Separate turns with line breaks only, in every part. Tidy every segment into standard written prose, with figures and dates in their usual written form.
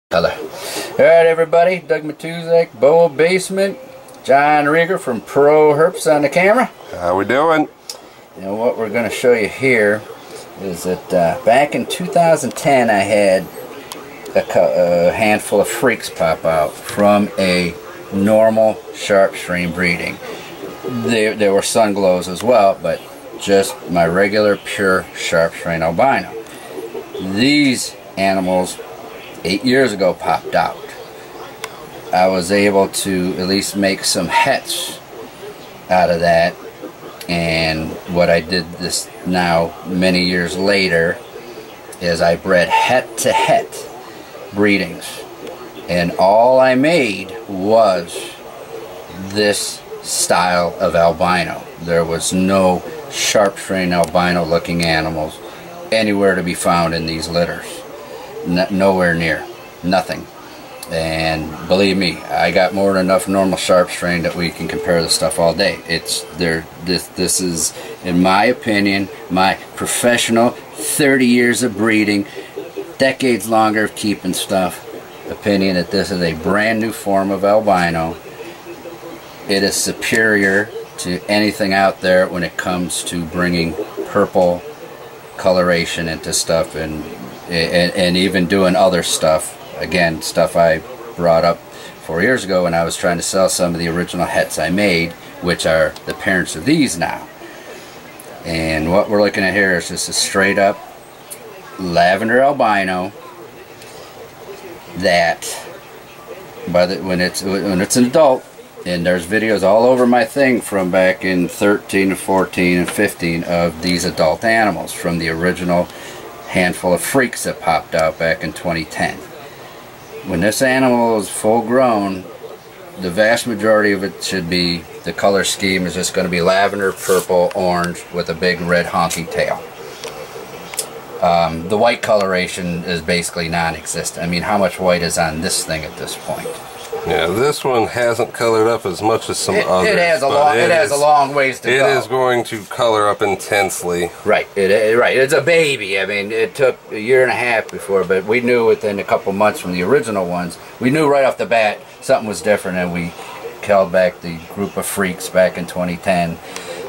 Color. Alright everybody, Doug Matuszak, Boa Basement, John Rieger from Pro Herps on the camera.
How we doing?
And what we're going to show you here is that back in 2010 I had a handful of freaks pop out from a normal sharp strain breeding. There were Sunglows as well, but just my regular pure sharp strain albino. These animals 8 years ago popped out. I was able to at least make some hets out of that, and what I did this now many years later is I bred het to het breedings, and all I made was this style of albino. There was no sharp strain albino looking animals anywhere to be found in these litters. Nowhere near, nothing. And believe me, I got more than enough normal sharp strain that we can compare the stuff all day. It's there. This is, in my opinion, my professional 30 years of breeding, decades longer of keeping stuff, opinion that this is a brand new form of albino. It is superior to anything out there when it comes to bringing purple coloration into stuff, and even doing other stuff. Again, stuff I brought up 4 years ago when I was trying to sell some of the original hets I made, which are the parents of these now. And what we're looking at here is just a straight up lavender albino that when it's an adult, and there's videos all over my thing from back in 13 and 14 and 15 of these adult animals from the original handful of freaks that popped out back in 2010. When this animal is full grown, the vast majority of it should be, the color scheme is just going to be lavender, purple, orange with a big red honking tail. The white coloration is basically non-existent. I mean, how much white is on this thing at this point?
Yeah, this one hasn't colored up as much as some others.
It has a long ways to go.
It is going to color up intensely.
Right, right. It's a baby. I mean, it took a year and a half before, but we knew within a couple months from the original ones, we knew right off the bat something was different, and we called back the group of freaks back in 2010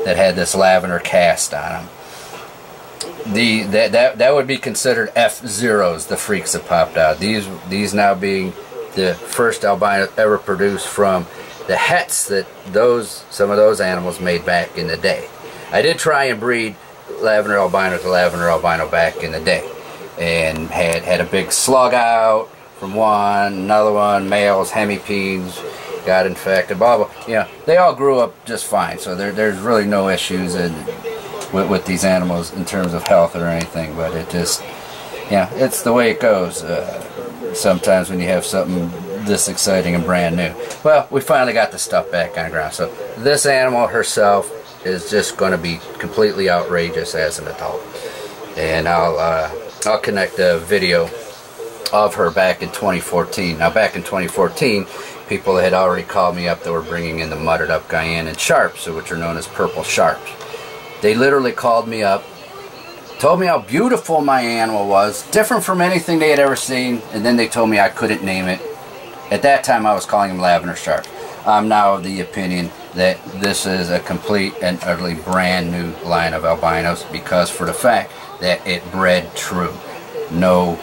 that had this lavender cast on them. That would be considered F-Zeros, the freaks that popped out. These now being the first albino ever produced from the hets that some of those animals made back in the day. I did try and breed lavender albino to lavender albino back in the day, and had a big slug out from one, another one, males, hemipedes, got infected, blah blah. You know, they all grew up just fine, so there's really no issues with these animals in terms of health or anything. But it just, yeah, it's the way it goes. Sometimes when you have something this exciting and brand new. Well, we finally got the stuff back on the ground. So this animal herself is just going to be completely outrageous as an adult. And I'll connect a video of her back in 2014. Now back in 2014, people had already called me up that were bringing in the muttered up Guyana Sharps, which are known as purple sharps. They literally called me up, told me how beautiful my animal was, different from anything they had ever seen, and then they told me I couldn't name it. At that time I was calling them lavender sharps. I'm now of the opinion that this is a complete and utterly brand new line of albinos, because for the fact that it bred true. No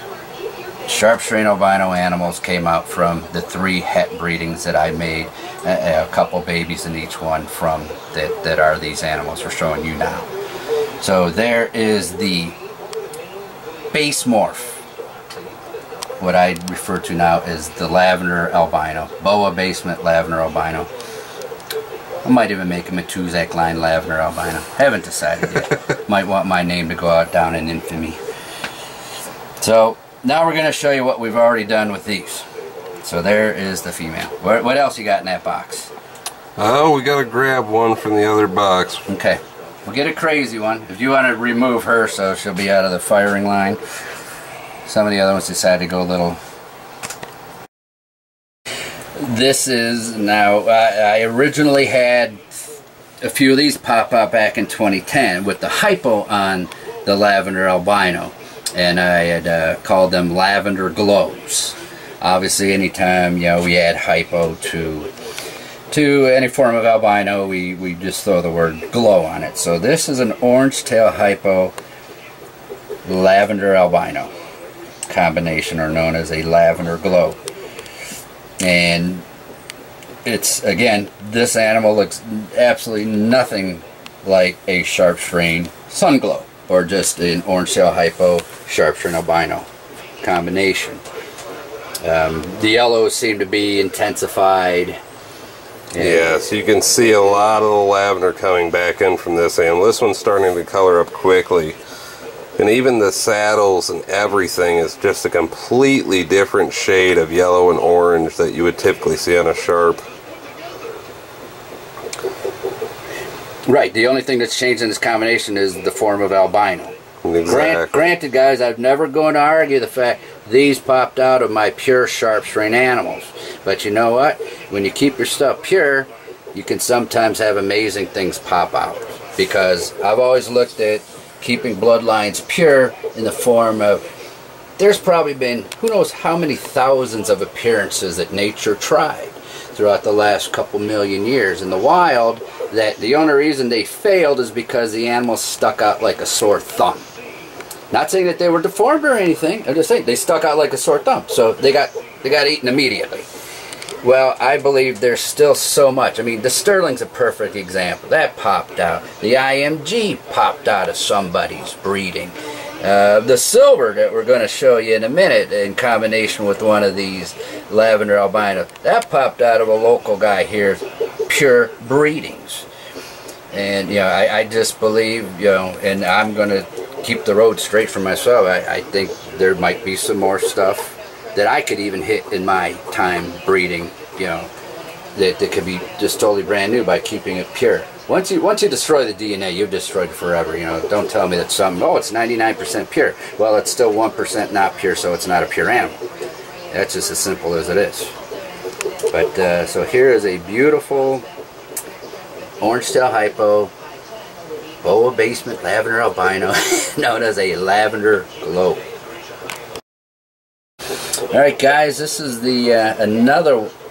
sharp strain albino animals came out from the 3 het breedings that I made, a couple babies in each one from that are these animals we're showing you now. So there is the base morph, what I refer to now as the lavender albino, Boa Basement lavender albino. I might even make a Matuszak line lavender albino. Haven't decided yet. Might want my name to go out down in infamy. So now we're going to show you what we've already done with these. So there is the female. What else you got in that box?
Oh, we got to grab one from the other box.
Okay. We'll get a crazy one. If you want to remove her so she'll be out of the firing line. Some of the other ones decided to go a little. This is now, I originally had a few of these pop out back in 2010 with the hypo on the Lavender Albino. And I had called them Lavender Glows. Obviously, anytime we add hypo to any form of albino, we just throw the word glow on it. So this is an orange tail hypo lavender albino combination, or known as a lavender glow. And it's, again, this animal looks absolutely nothing like a Sharp Sunglow, or just an orange tail hypo Sharp albino combination. The yellows seem to be intensified.
Yeah, so you can see a lot of the lavender coming back in from this animal. This one's starting to color up quickly. And even the saddles and everything is just a completely different shade of yellow and orange that you would typically see on a Sharp.
Right, the only thing that's changed in this combination is the form of albino.
Exactly.
Granted, guys, I'm never going to argue the fact these popped out of my pure Sharp strain animals. But you know what? When you keep your stuff pure, you can sometimes have amazing things pop out. Because I've always looked at keeping bloodlines pure in the form of, there's probably been who knows how many thousands of appearances that nature tried throughout the last couple million years in the wild, that the only reason they failed is because the animals stuck out like a sore thumb. Not saying that they were deformed or anything, I'm just saying they stuck out like a sore thumb, so they got eaten immediately. Well, I believe there's still so much. I mean, the Sterling's a perfect example. That popped out. The IMG popped out of somebody's breeding. The silver that we're going to show you in a minute, in combination with one of these lavender albino, that popped out of a local guy here's pure breedings. And I just believe, and I'm going to keep the road straight for myself. I think there might be some more stuff that I could even hit in my time breeding, that could be just totally brand new by keeping it pure. Once you destroy the DNA, you've destroyed it forever. Don't tell me that it's 99% pure. Well, it's still 1% not pure, so it's not a pure animal. That's just as simple as it is. But so here is a beautiful orange tail hypo Boa Basement lavender albino, known as a lavender glow. Alright guys, this is the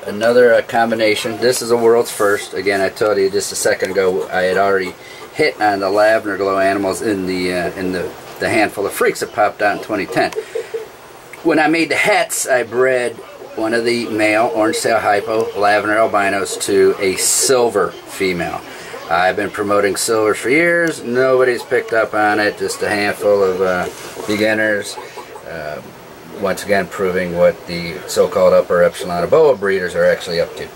another combination. This is a world's first. Again, I told you just a second ago I had already hit on the lavender glow animals in the handful of freaks that popped out in 2010. When I made the hets, I bred one of the male orange tail hypo lavender albinos to a silver female. I've been promoting silvers for years. Nobody's picked up on it. Just a handful of beginners. Once again, proving what the so-called upper epsilon of boa breeders are actually up to.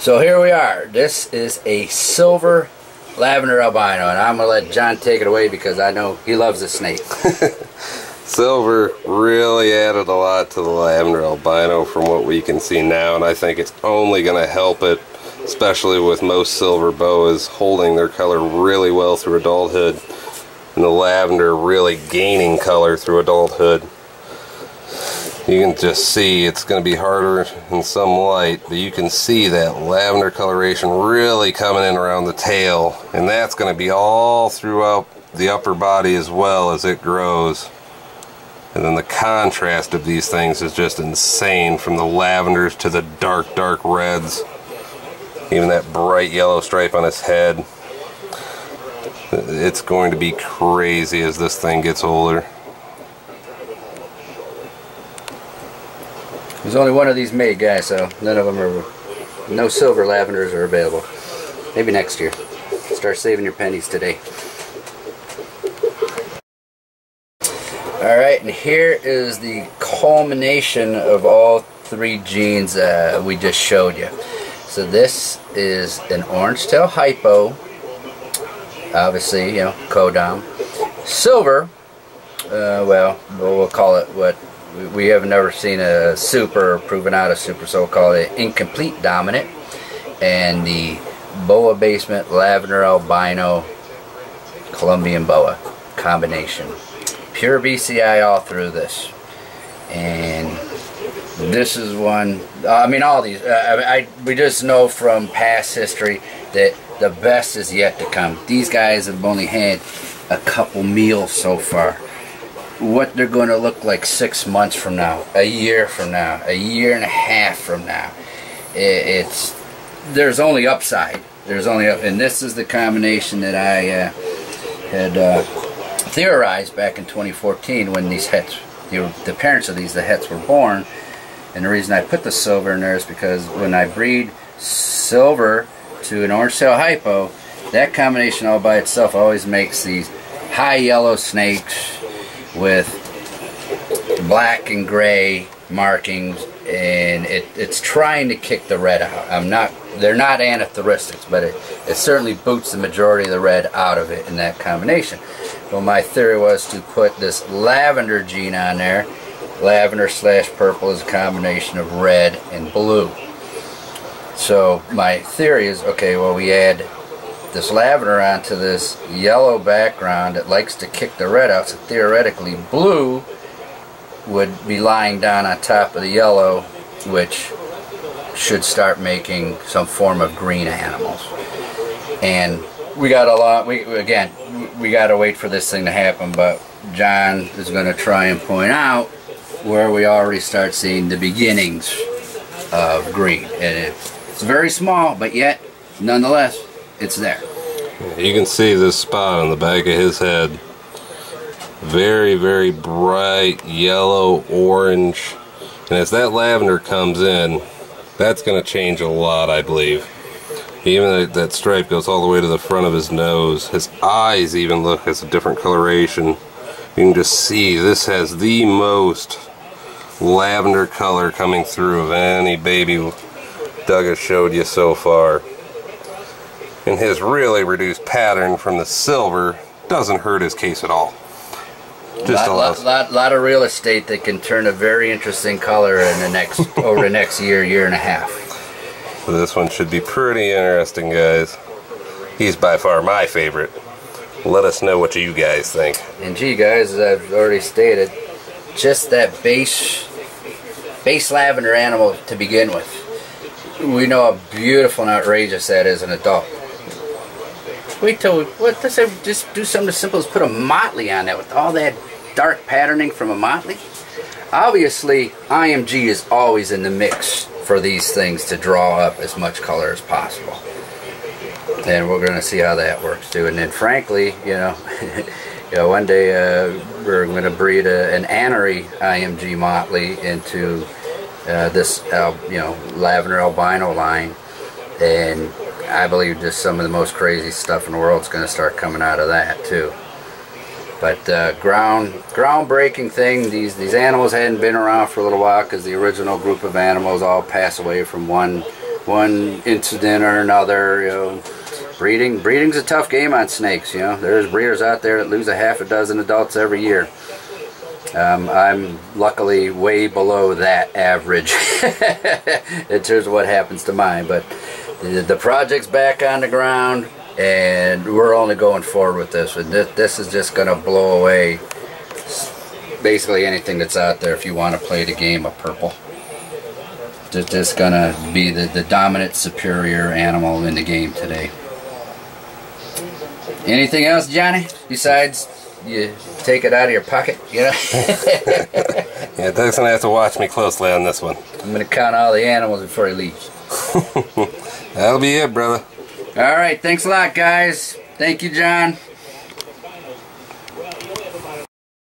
So here we are. This is a silver lavender albino, and I'm going to let John take it away because I know he loves the snake.
Silver really added a lot to the lavender albino from what we can see now, and I think it's only going to help it, especially with most silver boas holding their color really well through adulthood, and the lavender really gaining color through adulthood. You can just see it's going to be harder in some light, but you can see that lavender coloration really coming in around the tail, and that's going to be all throughout the upper body as well as it grows. And then the contrast of these things is just insane, from the lavenders to the dark reds. Even that bright yellow stripe on its head. It's going to be crazy as this thing gets older.
There's only one of these made, guys, so none of them are, no silver lavenders are available. Maybe next year. Start saving your pennies today. Alright, and here is the culmination of all three genes we just showed you. So this is an orange tail hypo, obviously, codom. Silver, well, we'll call it what we have never seen a super proven out a super, so we'll call it incomplete dominant. And the Boa Basement lavender albino Colombian boa combination. Pure BCI all through this. And this is one, I mean all these, we just know from past history that the best is yet to come. These guys have only had a couple meals so far. what they're going to look like 6 months from now, a year from now, a year and a half from now. There's only upside. There's only and this is the combination that I had theorized back in 2014 when these hets, the parents of the hets were born. And the reason I put the silver in there is because when I breed silver to an orange tail hypo, that combination all by itself always makes these high yellow snakes with black and gray markings, and it's trying to kick the red out. They're not anathyristics, but it certainly boots the majority of the red out of it in that combination. Well, my theory was to put this lavender gene on there. Lavender / purple is a combination of red and blue. So my theory is, okay, well, we add this lavender onto this yellow background that likes to kick the red out, so theoretically blue would be lying down on top of the yellow, which should start making some form of green animals. And we got a lot, we got to wait for this thing to happen, but John is going to try and point out where we already start seeing the beginnings of green. And it's very small, but yet, nonetheless, it's there.
You can see this spot on the back of his head. Very, very bright yellow, orange. And as that lavender comes in, that's going to change a lot, I believe. Even that stripe goes all the way to the front of his nose. His eyes even look as a different coloration. You can just see this has the most lavender color coming through of any baby Doug has showed you so far. And his really reduced pattern from the silver doesn't hurt his case at all. Just a
lot of real estate that can turn a very interesting color in the next over the next year and a half.
So this one should be pretty interesting, guys. He's by far my favorite. Let us know what you guys think.
And gee, guys, as I've already stated, just that base lavender animal to begin with. We know how beautiful and outrageous that is in an adult. Wait till let's just do something as simple as put a Motley on that with all that dark patterning from a Motley. Obviously, IMG is always in the mix for these things to draw up as much color as possible. And we're going to see how that works too. And then, frankly, one day we're going to breed an Anery IMG Motley into this, Lavender Albino line, and I believe just some of the most crazy stuff in the world is going to start coming out of that too. But groundbreaking thing. These animals hadn't been around for a little while because the original group of animals all pass away from one incident or another. Breeding's a tough game on snakes. There's breeders out there that lose a half a dozen adults every year. I'm luckily way below that average in terms of what happens to mine. But the project's back on the ground, and we're only going forward with this. And this is just going to blow away basically anything that's out there if you want to play the game of purple. It's just going to be the dominant, superior animal in the game today. Anything else, Johnny, besides you take it out of your pocket,
Yeah, Doug's going to have to watch me closely on this one.
I'm going to count all the animals before he leaves.
That'll be it, brother.
All right, thanks a lot, guys. Thank you, John.